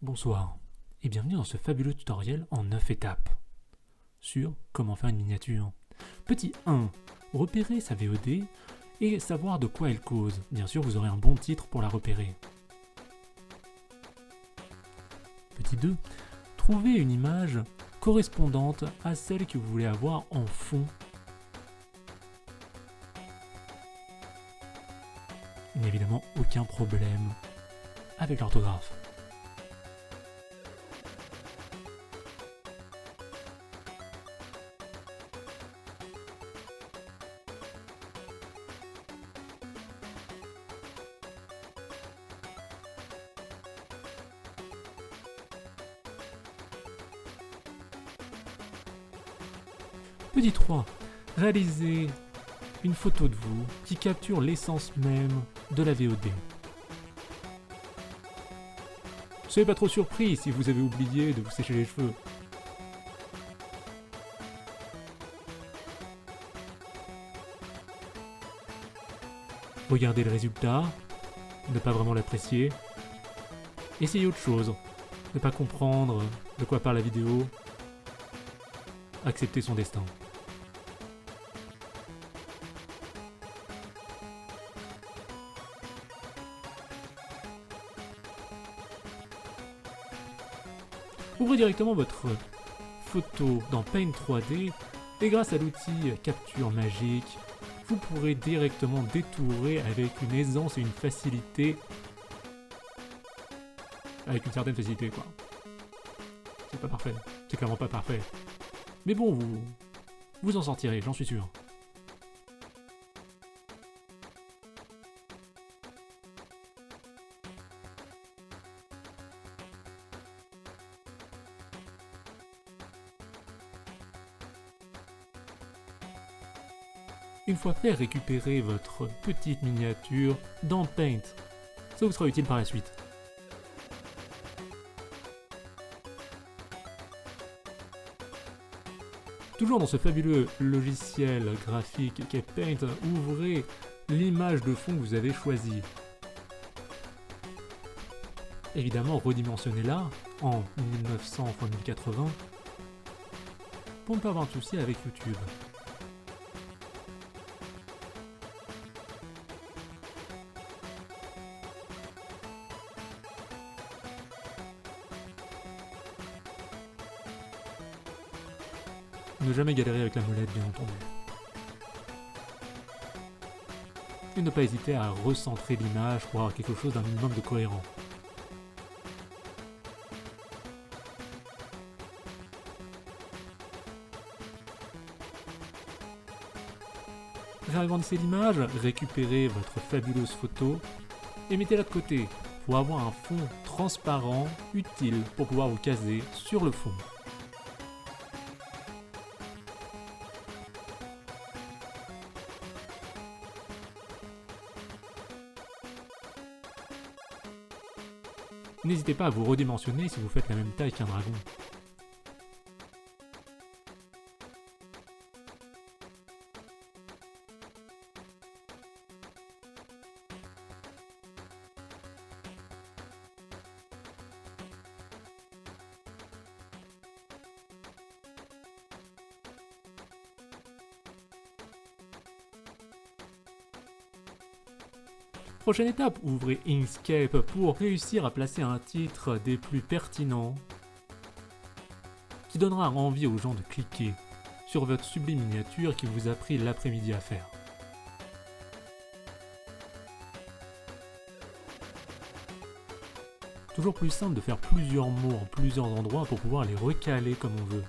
Bonsoir et bienvenue dans ce fabuleux tutoriel en 9 étapes sur comment faire une miniature. Petit 1. Repérer sa VOD et savoir de quoi elle cause. Bien sûr, vous aurez un bon titre pour la repérer. Petit 2. Trouver une image correspondante à celle que vous voulez avoir en fond. Il n'y a évidemment aucun problème avec l'orthographe. Petit 3. Réalisez une photo de vous qui capture l'essence même de la VOD. Soyez pas trop surpris si vous avez oublié de vous sécher les cheveux. Regardez le résultat, ne pas vraiment l'apprécier. Essayez autre chose, ne pas comprendre de quoi parle la vidéo. Accepter son destin. Ouvrez directement votre photo dans Paint 3D et grâce à l'outil Capture Magique, vous pourrez directement détourer avec une aisance et une facilité. Avec une certaine facilité quoi. C'est pas parfait, c'est clairement pas parfait. Mais bon, vous en sortirez, j'en suis sûr. Une fois fait, récupérez votre petite miniature dans Paint. Ça vous sera utile par la suite. Toujours dans ce fabuleux logiciel graphique qu'est Paint, ouvrez l'image de fond que vous avez choisie. Évidemment, redimensionnez-la en 1900 x 1080 pour ne pas avoir de soucis avec YouTube. Ne jamais galérer avec la molette, bien entendu. Et ne pas hésiter à recentrer l'image pour avoir quelque chose d'un minimum de cohérent. Réagrandissez l'image, récupérez votre fabuleuse photo et mettez-la de côté pour avoir un fond transparent utile pour pouvoir vous caser sur le fond. N'hésitez pas à vous redimensionner si vous faites la même taille qu'un dragon. Prochaine étape, ouvrez Inkscape pour réussir à placer un titre des plus pertinents qui donnera envie aux gens de cliquer sur votre sublime miniature qui vous a pris l'après-midi à faire. Toujours plus simple de faire plusieurs mots en plusieurs endroits pour pouvoir les recaler comme on veut.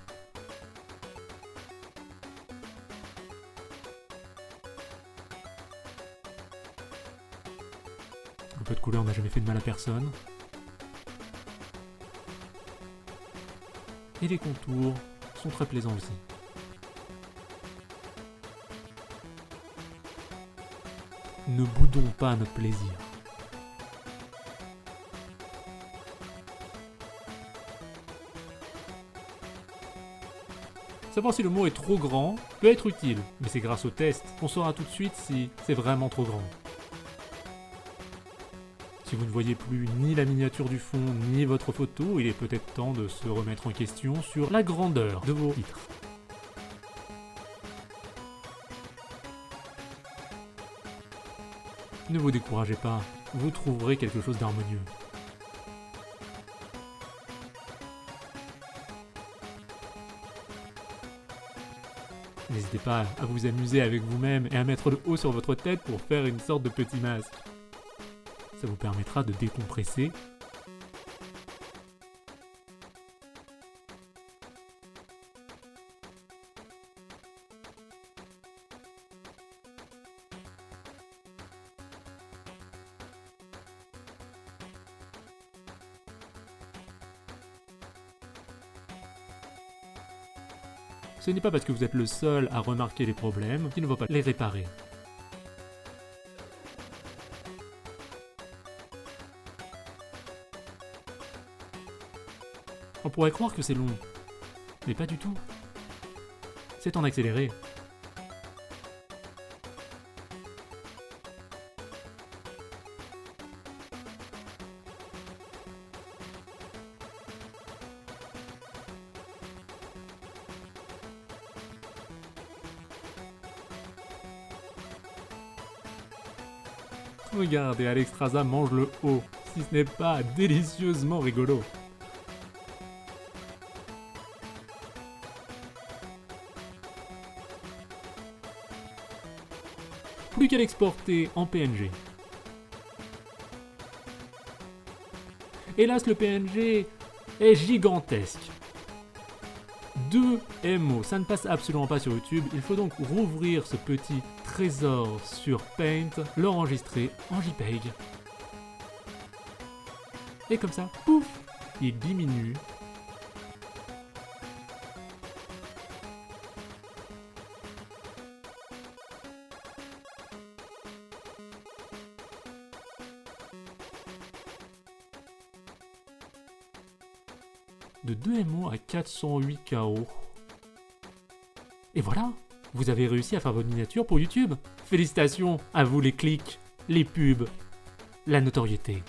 Un peu de couleur n'a jamais fait de mal à personne. Et les contours sont très plaisants aussi. Ne boudons pas notre plaisir. Savoir si le mot est trop grand peut être utile, mais c'est grâce au test qu'on saura tout de suite si c'est vraiment trop grand. Si vous ne voyez plus ni la miniature du fond, ni votre photo, il est peut-être temps de se remettre en question sur la grandeur de vos titres. Ne vous découragez pas, vous trouverez quelque chose d'harmonieux. N'hésitez pas à vous amuser avec vous-même et à mettre le haut sur votre tête pour faire une sorte de petit masque. Ça vous permettra de décompresser. Ce n'est pas parce que vous êtes le seul à remarquer les problèmes qu'il ne faut pas les réparer. On pourrait croire que c'est long, mais pas du tout. C'est en accéléré. Regardez, Alexstrasza mange le haut, si ce n'est pas délicieusement rigolo. Plus qu'à l'exporter en PNG. Hélas, le PNG est gigantesque. 2 MO, ça ne passe absolument pas sur YouTube, il faut donc rouvrir ce petit trésor sur Paint, l'enregistrer en JPEG. Et comme ça, pouf, il diminue. De 2 MO à 408 KO. Et voilà, vous avez réussi à faire votre miniature pour YouTube. Félicitations à vous les clics, les pubs, la notoriété.